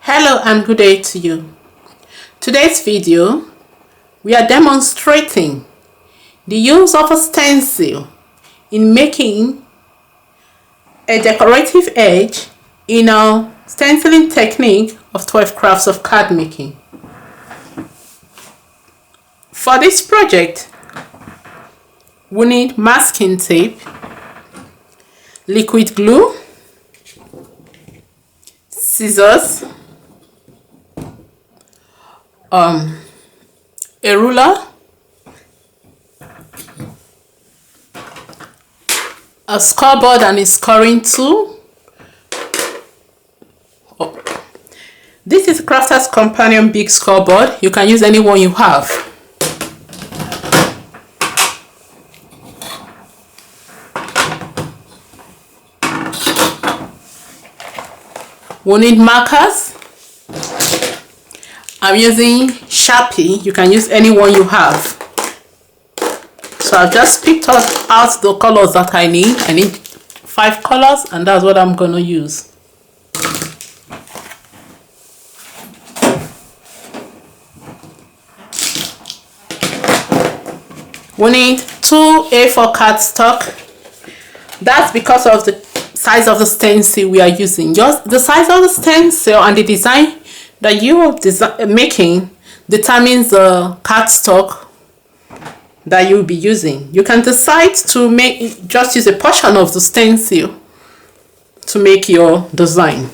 Hello and good day to you. Today's video, we are demonstrating the use of a stencil in making a decorative edge in our stenciling technique of 12 crafts of card making. For this project, we need masking tape, liquid glue, scissors, a ruler, a scoreboard and a scoring tool. This is Crafter's Companion Big Scoreboard. You can use any one you have. We need markers. I'm using Sharpie. You can use any one you have. So I've just picked out the colors that I need. I need 5 colors and that's what I'm going to use. We need 2 A4 cardstock. That's because of the size of the stencil we are using. Just the size of the stencil and the design that you are making determines the cardstock that you'll be using. You can decide to just use a portion of the stencil to make your design.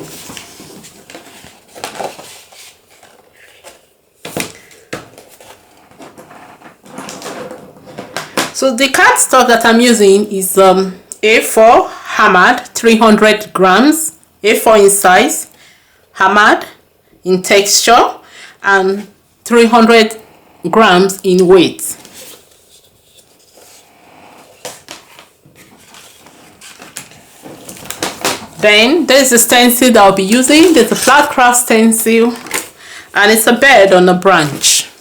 So the cardstock that I'm using is A4 hammered, 300 grams, A4 in size, hammered in texture, and 300 grams in weight. Then there's the stencil that I'll be using. There's a flat craft stencil and it's a bird on a branch.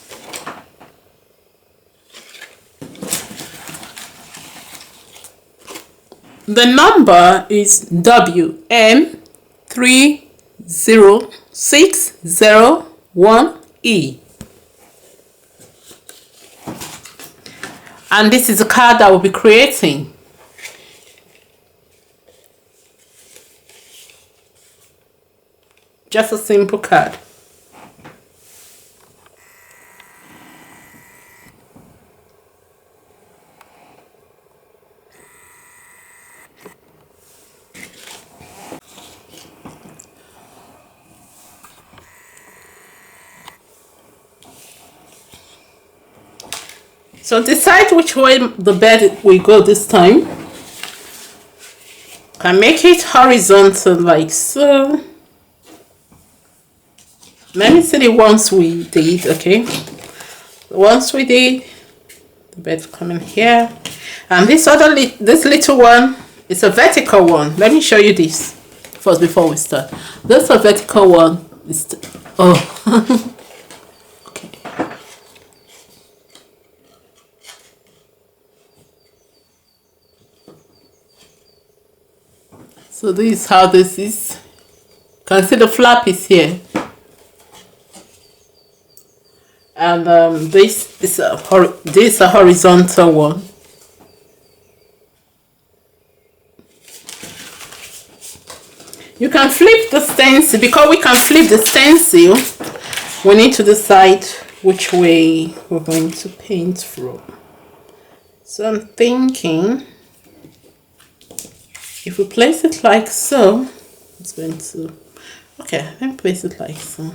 The number is WM30601E. And this is a card that we'll be creating. Just a simple card. So decide which way the bed will go this time. Can make it horizontal like so. Let me see the ones we did, okay? The ones we did, the bed coming here. And this little one is a vertical one. Let me show you this first before we start. This is a vertical one. Oh. So this is how this is. You can see the flap is here. And this is a horizontal one. You can flip the stencil. Because we can flip the stencil, we need to decide which way we're going to paint from. So I'm thinking, if we place it like so, it's going to, okay, let me place it like so.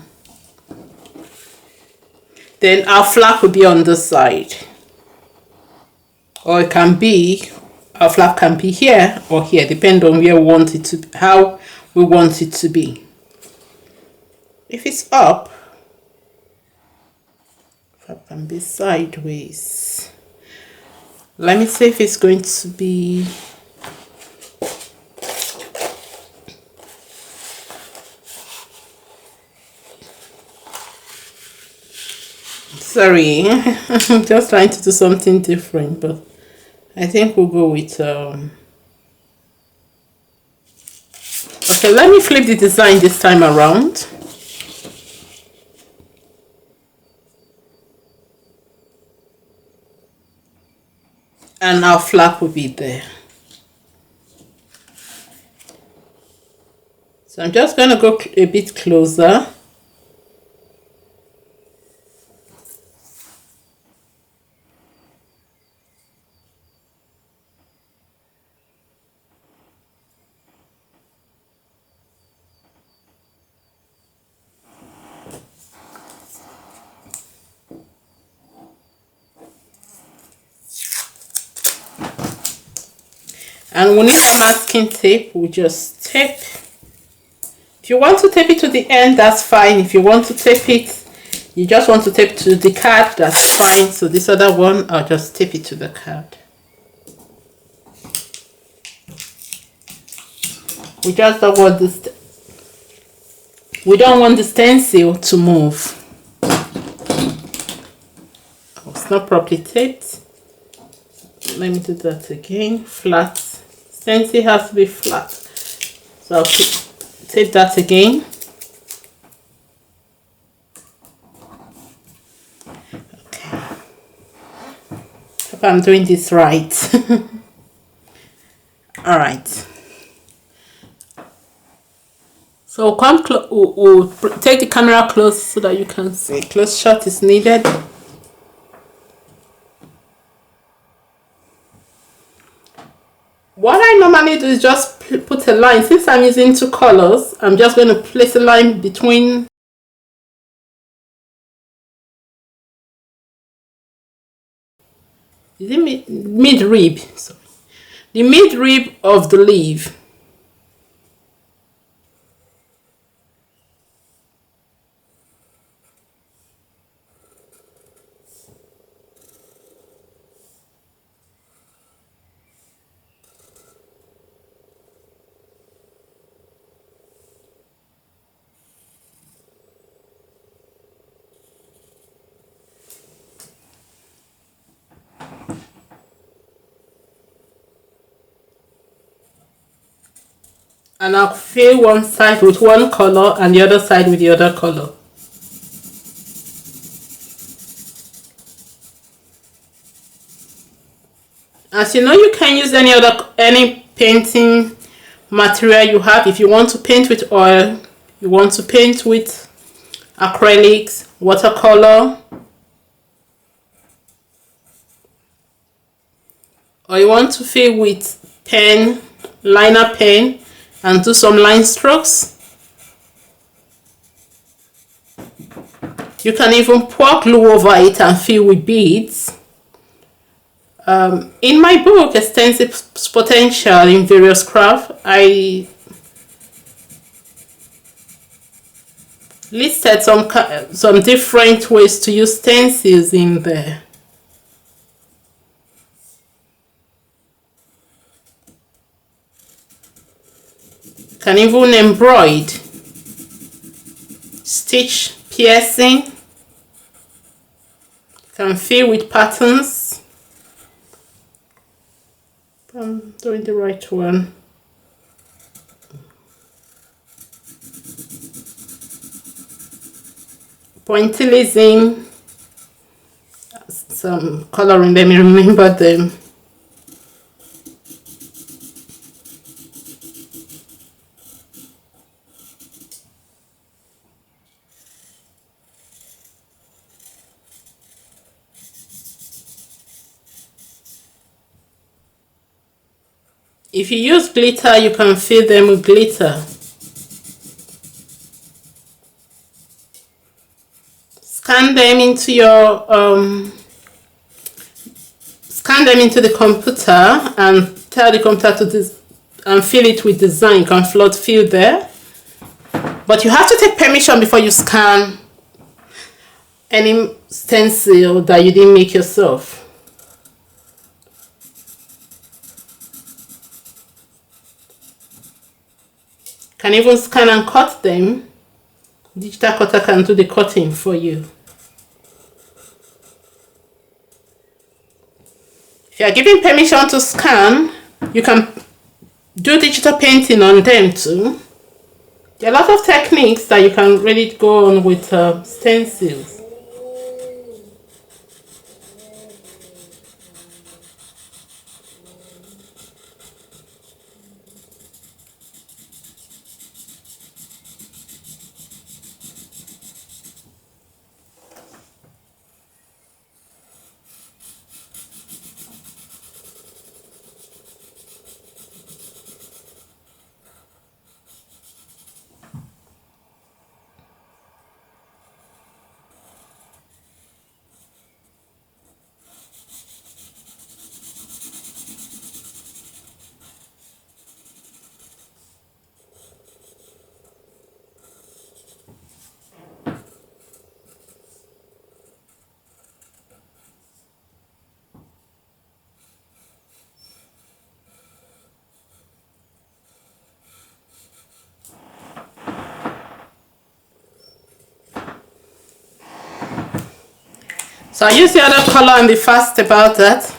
Then our flap will be on this side. Or it can be, our flap can be here or here, depending on where we want it to be, how we want it to be. If it's up, flap can be sideways. Let me see if it's going to be, sorry, I'm just trying to do something different, but I think we'll go with okay, let me flip the design this time around. and our flap will be there. So I'm just going to go a bit closer. And we need some masking tape. We just tape. If you want to tape it to the end, that's fine. If you want to tape it, you just want to tape to the card, that's fine. So this other one, I'll just tape it to the card. We just don't want this. We don't want the stencil to move. Oh, it's not properly taped. Let me do that again. Flat. Stencil has to be flat. So I'll tape that again. Okay. Hope I'm doing this right. Alright. So we'll take the camera close so that you can see. Close shot is needed. What I normally do is just put a line. Since I'm using two colors, I'm just going to place a line between mid rib. Sorry, the mid rib of the leaf. And I'll fill one side with one color and the other side with the other color. As you know, you can use any painting material you have. If you want to paint with oil, you want to paint with acrylics, watercolor, or you want to fill with pen, liner pen, and do some line strokes. You can even pour glue over it and fill with beads. In my book, Extensive Potential in Various Crafts, I listed some different ways to use stencils in there. Can even embroider, stitch, piercing, can fill with patterns. I'm doing the right one. Pointillism, some coloring, let me remember them. If you use glitter, you can fill them with glitter. Scan them into the computer and tell the computer to and fill it with design. You can float fill there, but you have to take permission before you scan any stencil that you didn't make yourself. Can even scan and cut them. Digital cutter can do the cutting for you. If you are given permission to scan, you can do digital painting on them too. There are a lot of techniques that you can really go on with stencils. So I use the other color and be fast about that.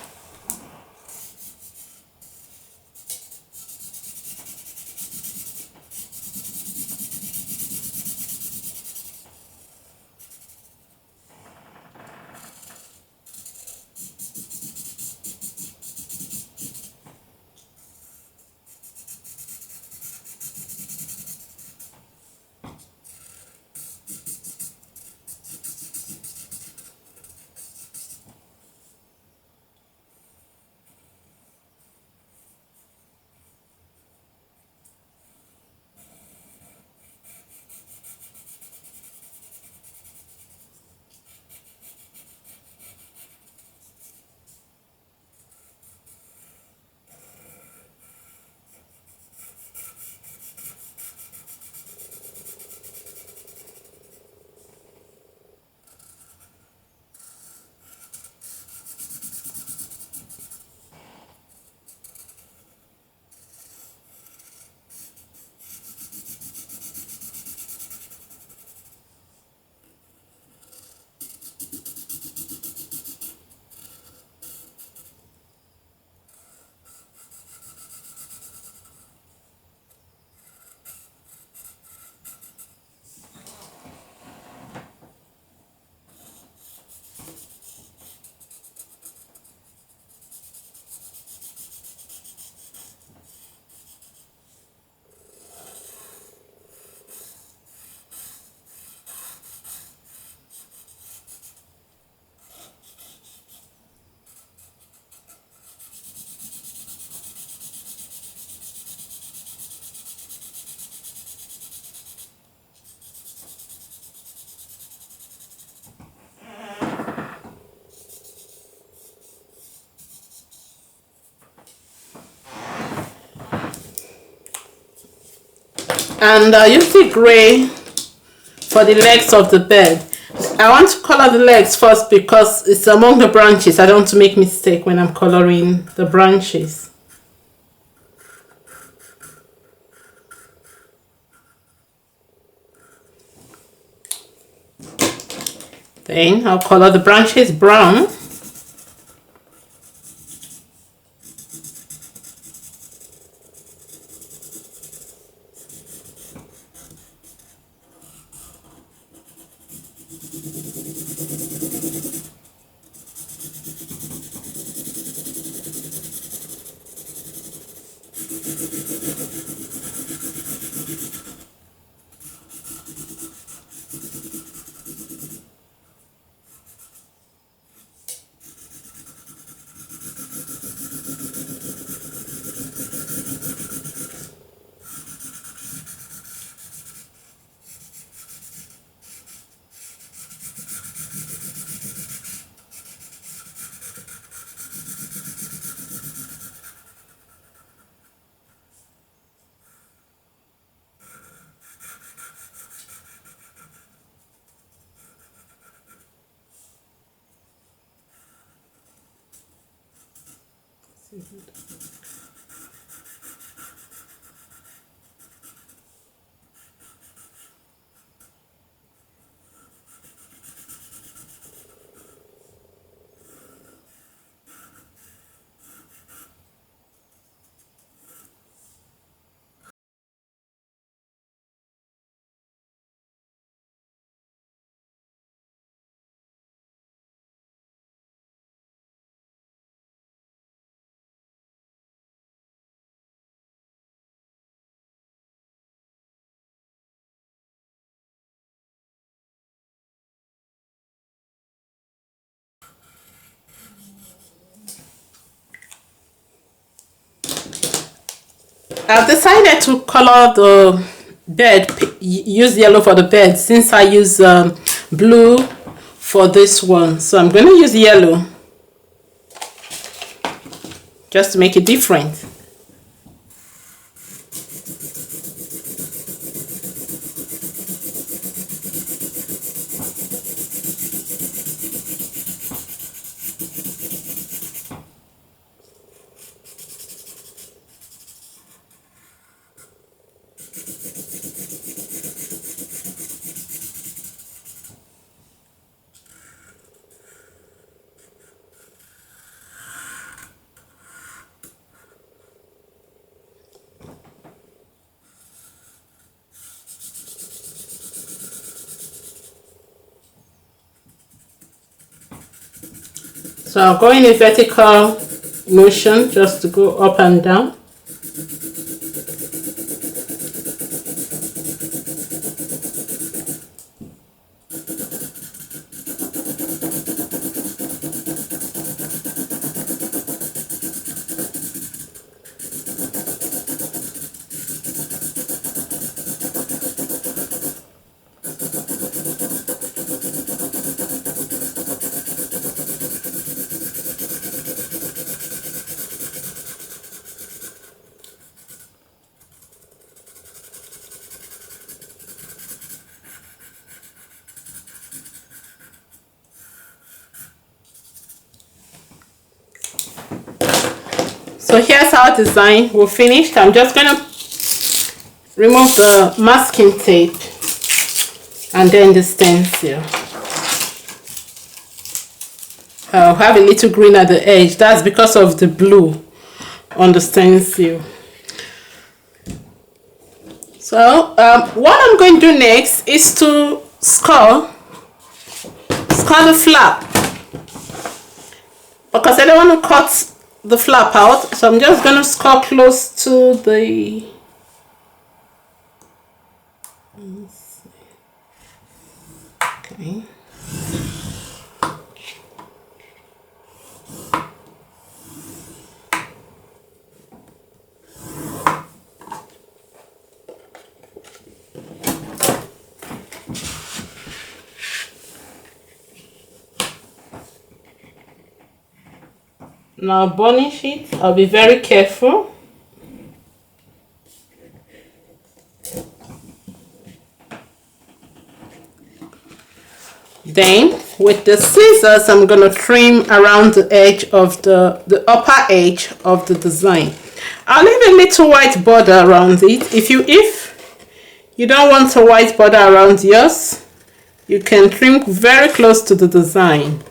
And I use the gray for the legs of the bed. I want to color the legs first because it's among the branches. I don't want to make mistake when I'm coloring the branches. Then I'll color the branches brown. I've decided to color the bed, use yellow for the bed since I use blue for this one. So I'm going to use yellow just to make it different. So I'll go in a vertical motion just to go up and down. So here's our design. We're finished. I'm just gonna remove the masking tape and then the stencil. I'll have a little green at the edge. That's because of the blue on the stencil. So what I'm going to do next is to score the flap, because I don't want to cut the flap out, so I'm just going to score close to the okay. Now burnish it. I'll be very careful. Then with the scissors, I'm going to trim around the edge of the upper edge of the design. I'll leave a little white border around it. If you don't want a white border around yours, you can trim very close to the design.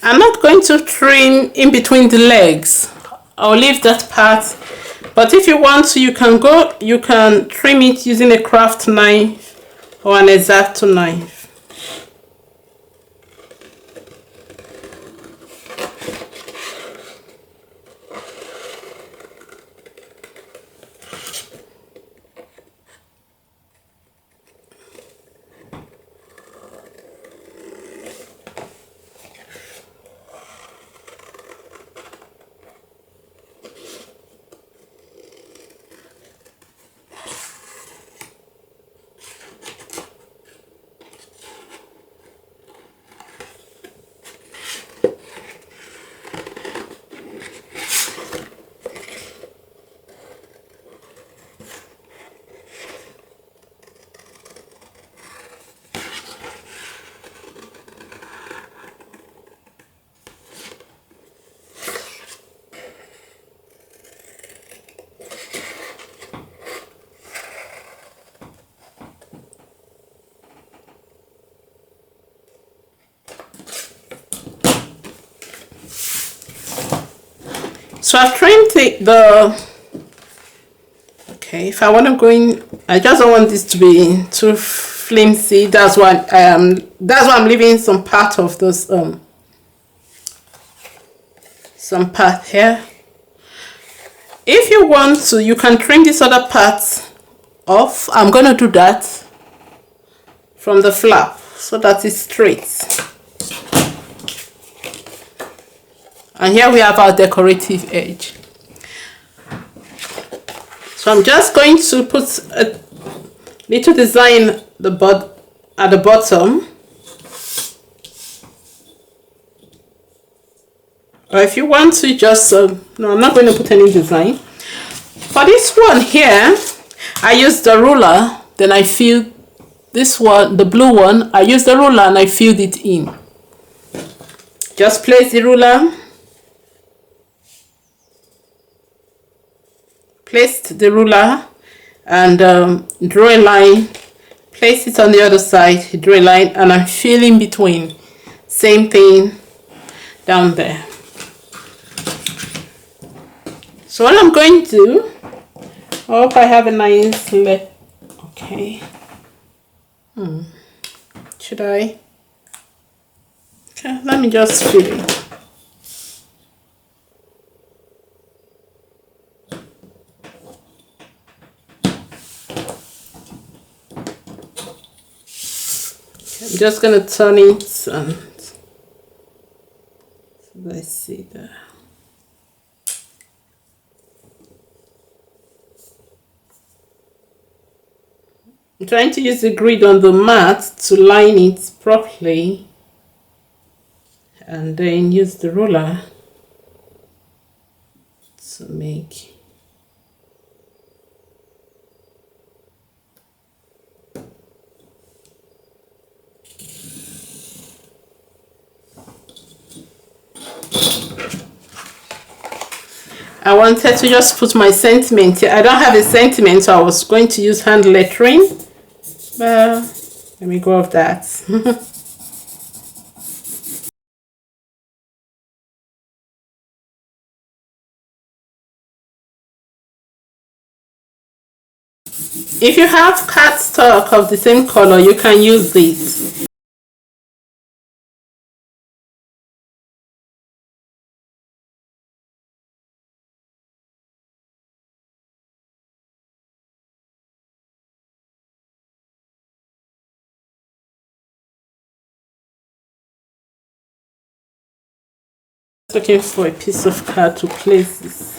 I'm not going to trim in between the legs. I'll leave that part. But if you want to, you can trim it using a craft knife or an X-Acto knife. So I've trimmed the okay, if I want to go in, I just don't want this to be too flimsy. That's why I'm leaving some part of those some part here. If you want to, you can trim this other part off. I'm going to do that from the flap so that it's straight. And here we have our decorative edge. So I'm just going to put a little design at the bottom. Or if you want to just, no, I'm not going to put any design. For this one here, I use the ruler, then I filled this one, the blue one, I use the ruler and I filled it in. Just place the ruler. Placed the ruler and draw a line. Place it on the other side, draw a line, and I'm filling between. Same thing down there. So what I'm going to do, I hope I have a nice left. Okay. Should I? Okay, let me just fill it. I'm just gonna turn it and let's see there. I'm trying to use the grid on the mat to line it properly and then use the ruler to make. I wanted to just put my sentiment here. I don't have a sentiment, so I was going to use hand lettering. Well, let me go off that. If you have cardstock of the same color, you can use this. Looking for a piece of card to place this.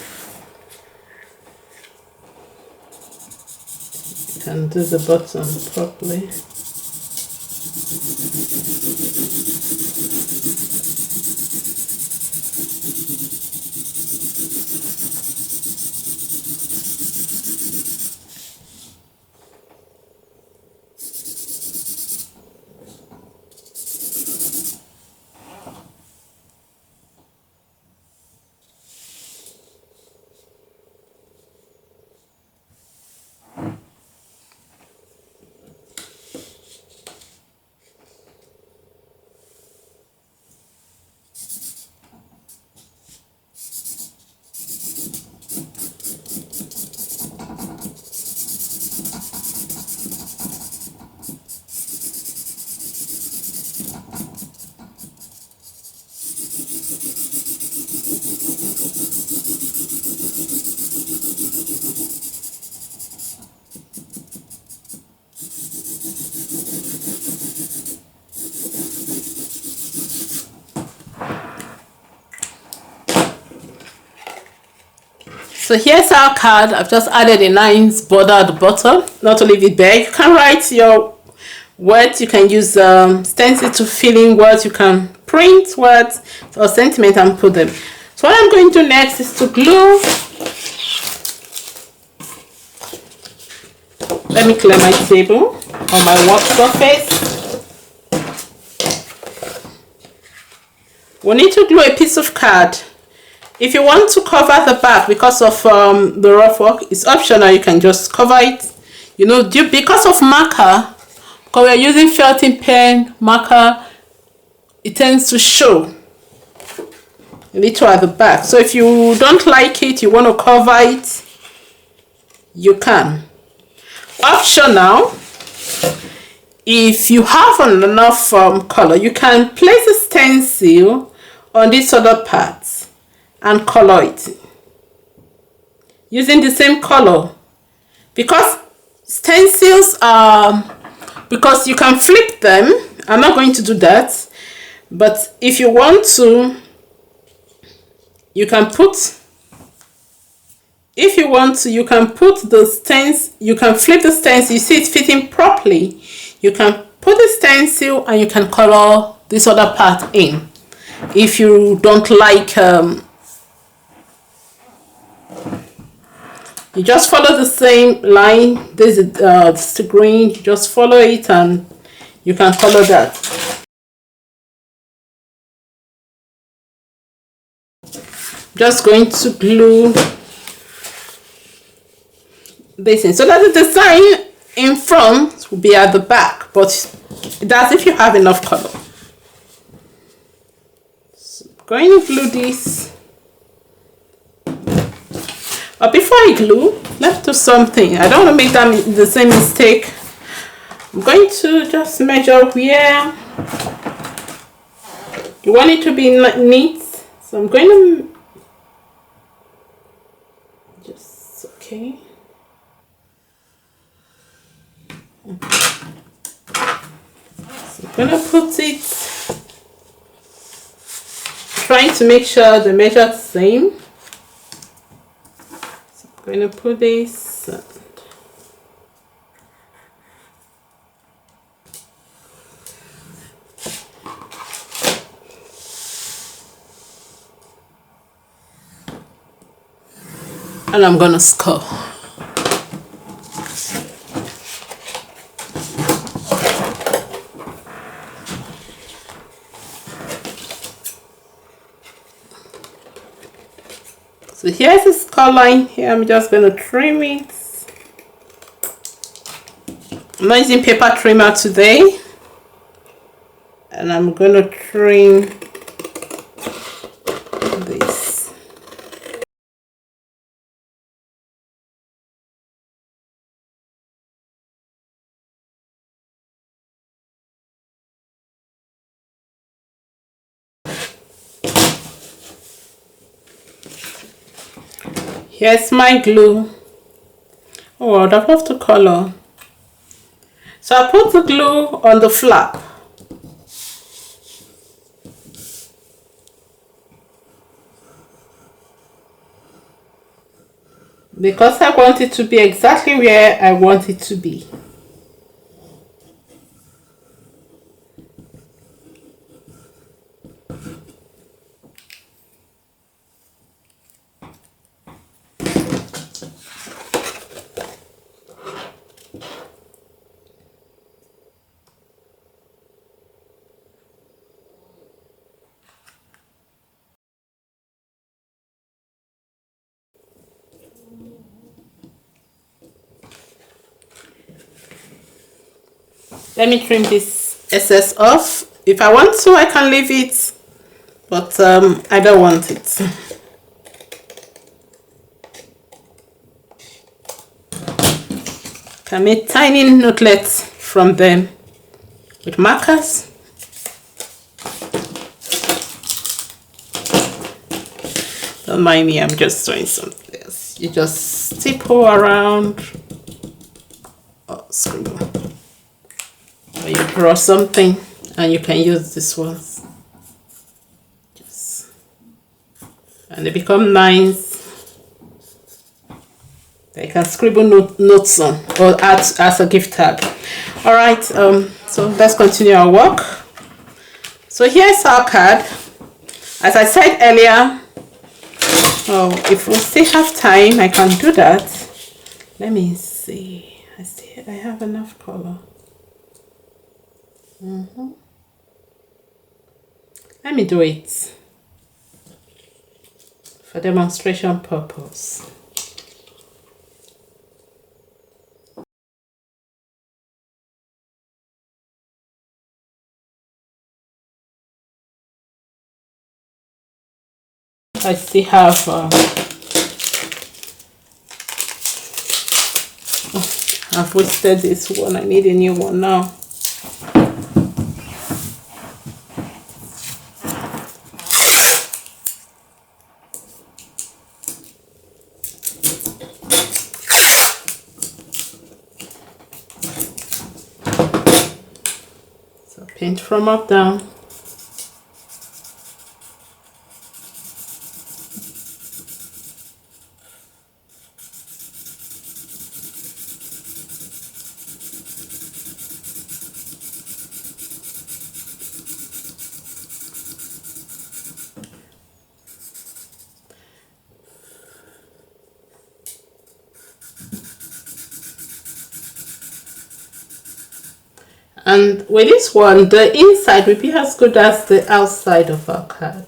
You can do the bottom properly. So here's our card. I've just added a nice border at the bottom, not to leave it bare. You can write your words, you can use stencil to fill in words, you can print words or sentiment and put them. So what I'm going to do next is to glue. Let me clear my table or my work surface. We need to glue a piece of card. If you want to cover the back because of the rough work, it's optional. You can just cover it. You know, because of marker, because we're using felting pen marker, it tends to show. a little at the back. So if you don't like it, you want to cover it, you can. Optional, if you have enough color, you can place a stencil on this other part and color it using the same color, because stencils are, because you can flip them. I'm not going to do that, but if you want to, you can put, if you want to, you can put the stencil, you can flip the stencil, you see it fitting properly, you can put the stencil and you can color this other part in. If you don't like, you just follow the same line. This is the green, you just follow it and you can color that. Just going to glue this in so that the design in front will be at the back, but that's if you have enough color. So I'm going to glue this. But before I glue, let's do something. I don't want to make the same mistake. I'm going to just measure where you want it to be neat. So I'm going to just, okay. So I'm going to put it, trying to make sure the measure is the same. So I'm going to put this. And I'm gonna score. So here's the score line. Here I'm just gonna trim it. I'm not using paper trimmer today, and I'm gonna trim this. Here's my glue. Oh, I'd have loved to color. So I put the glue on the flap. Because I want it to be exactly where I want it to be. Let me trim this excess off. If I want to, I can leave it, but I don't want it. Can make tiny notelets from them with markers. Don't mind me, I'm just doing something else. You just stipple around or scribble. Or you draw something and you can use this one. Just, and they become nice. They can scribble notes on or add as a gift tag. All right, so let's continue our work. So here's our card. As I said earlier, if we still have time, I can do that. Let me see. I have enough color. Let me do it for demonstration purpose. I still have I've wasted this one. I need a new one now. So paint from up down. And with this one, the inside will be as good as the outside of our card.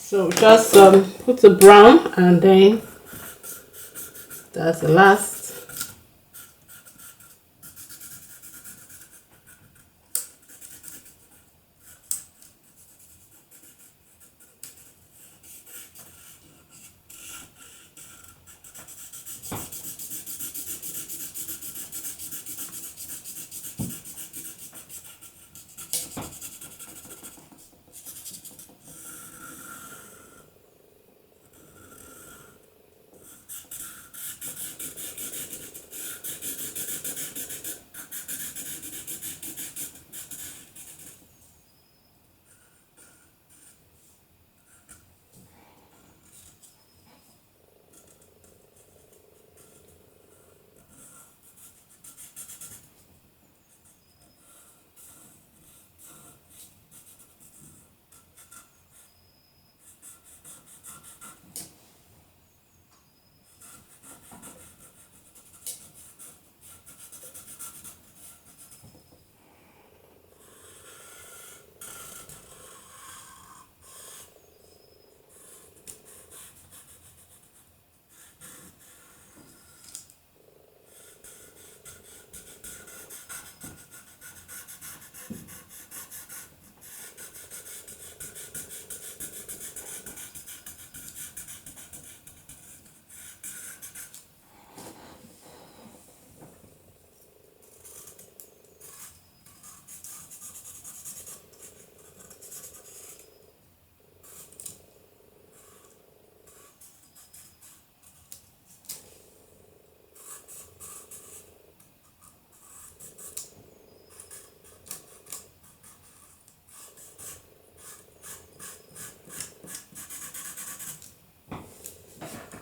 So just put the brown, and then that's the last.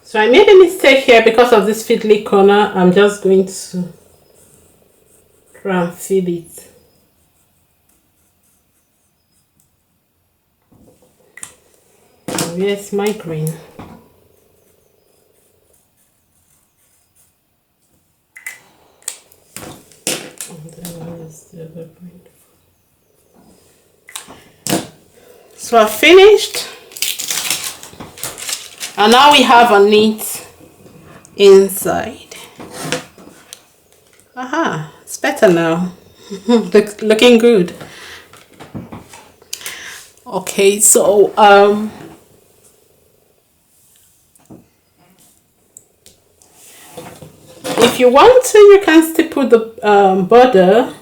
So I made a mistake here because of this fiddly corner. I'm just going to try and fill it. Where's my green? And then where's the other green? So I finished. And now we have a neat inside. Aha, it's better now. Looking good. Okay, so if you want to, you can still put the border.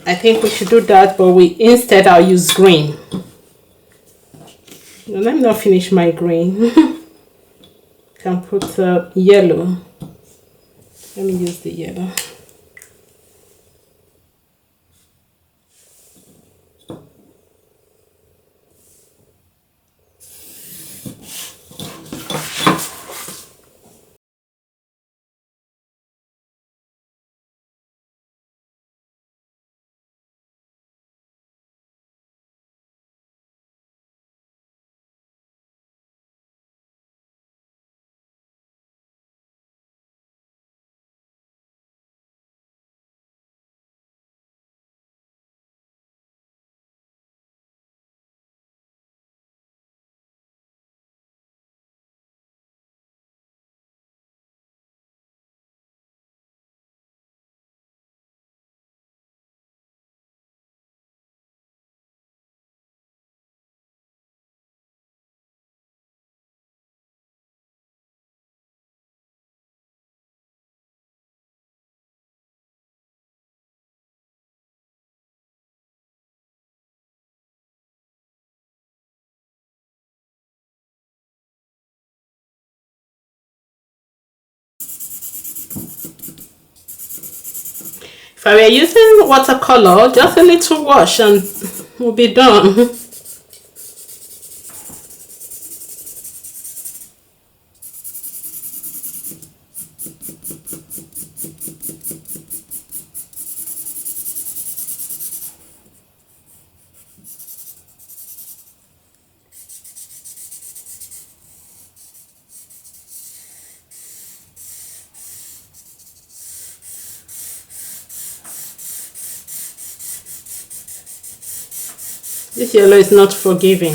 I think we should do that, but instead I'll use green. Now, let me not finish my green. Can put yellow. Let me use the yellow. If I were using watercolor, just a little wash and we'll be done. This yellow is not forgiving.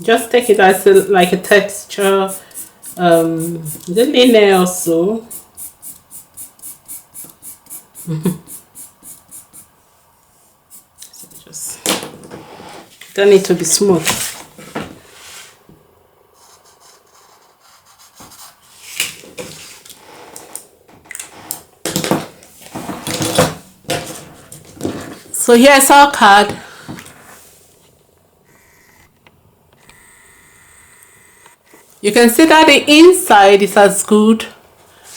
Just take it as like a texture, the linear also. So just don't need to be smooth. So here's our card. You can see that the inside is as good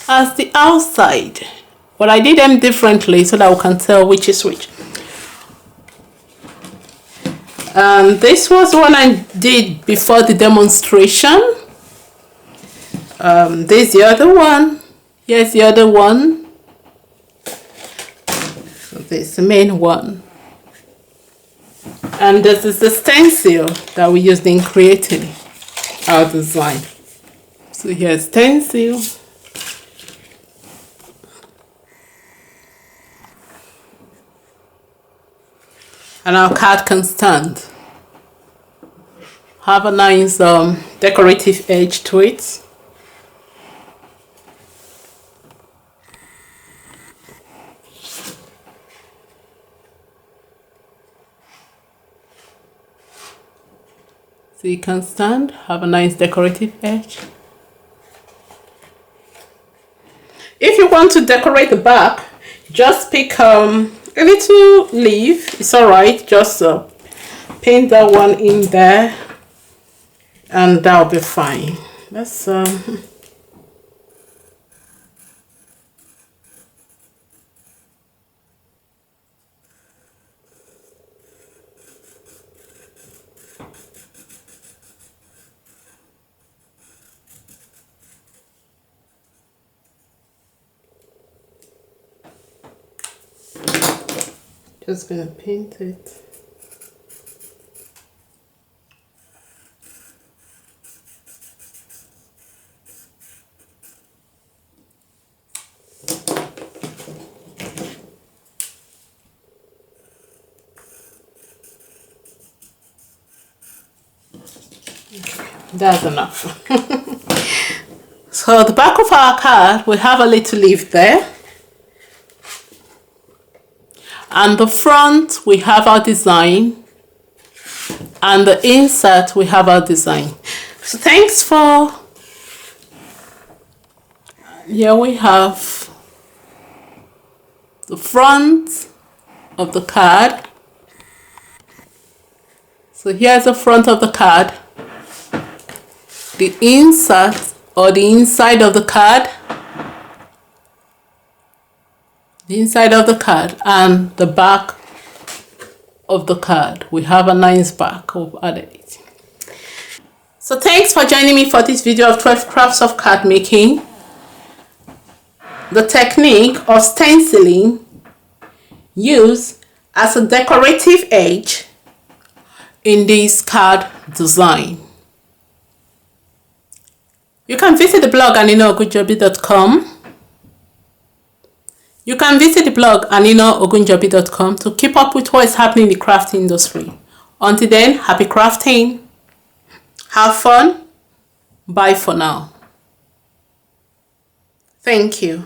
as the outside, but I did them differently so that we can tell which is which. This was one I did before the demonstration. This is the other one. Here's the other one. So this is the main one. And this is the stencil that we used in creating our design. So here's stencil. And our card can stand. Have a nice decorative edge to it. So you can stand, have a nice decorative edge. If you want to decorate the back, just pick a little leaf. It's alright, just paint that one in there and that'll be fine. Let's just gonna paint it. That's enough. So the back of our card, we have a little leaf there. And the front, we have our design. And the insert, we have our design. So thanks for... Here we have the front of the card. So here's the front of the card. The insert or the inside of the card. The inside of the card and the back of the card. We have a nice back of added. So thanks for joining me for this video of 12 crafts of card making. The technique of stenciling used as a decorative edge in this card design. You can visit the blog anino.com. You can visit the blog anino.ogunjobi.com to keep up with what is happening in the craft industry. Until then, happy crafting. Have fun. Bye for now. Thank you.